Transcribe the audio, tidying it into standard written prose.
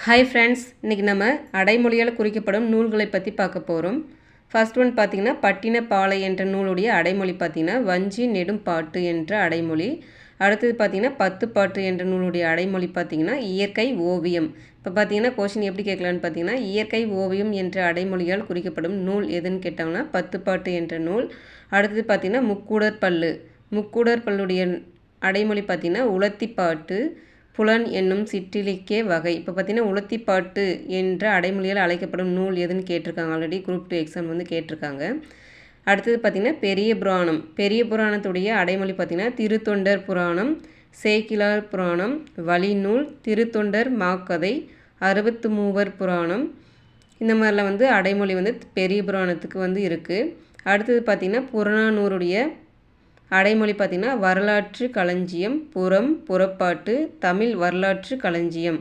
Hi friends, இன்றைக்கி நம்ம அடைமொழியால் குறிக்கப்படும் நூல்களை பற்றி பார்க்க போகிறோம். ஃபர்ஸ்ட் ஒன் பார்த்திங்கன்னா பட்டினப்பாலை என்ற நூலுடைய அடைமொழி பார்த்திங்கன்னா வஞ்சி நெடும் பாட்டு என்ற அடைமொழி. அடுத்தது பார்த்திங்கன்னா பத்துப்பாட்டு என்ற நூலுடைய அடைமொழி பார்த்திங்கன்னா இயற்கை ஓவியம். இப்போ பார்த்திங்கன்னா கொஷின் எப்படி கேட்கலான்னு பார்த்திங்கன்னா இயற்கை ஓவியம் என்ற அடைமொழியால் குறிக்கப்படும் நூல் எதுன்னு கேட்டாங்கன்னா பத்துப்பாட்டு என்ற நூல். அடுத்தது பார்த்திங்கன்னா முக்கூடர் பல்லுடைய அடைமொழி பார்த்திங்கன்னா உலத்திப்பாட்டு புலன் என்னும் சிற்றிலக்கிய வகை. இப்போ பார்த்தீங்கன்னா உலத்திப்பாட்டு என்ற அடைமொழியால் அழைக்கப்படும் நூல் எதுன்னு கேட்டிருக்காங்க. ஆல்ரெடி குரூப் 2 எக்ஸாம் வந்து கேட்டிருக்காங்க. அடுத்தது பார்த்திங்கன்னா பெரிய புராணத்துடைய அடைமொழி பார்த்திங்கன்னா திருத்தொண்டர் புராணம், சேக்கிழார் புராணம், வழிநூல், திருத்தொண்டர் மாக்கதை, 63 புராணம். இந்த மாதிரிலாம் வந்து அடைமொழி வந்து பெரிய புராணத்துக்கு வந்து இருக்குது. அடுத்தது பார்த்திங்கன்னா புறநானூறுடைய அடைமொழி பார்த்திங்கன்னா வரலாற்று களஞ்சியம், புறப்பாட்டு, தமிழ் வரலாற்று களஞ்சியம்.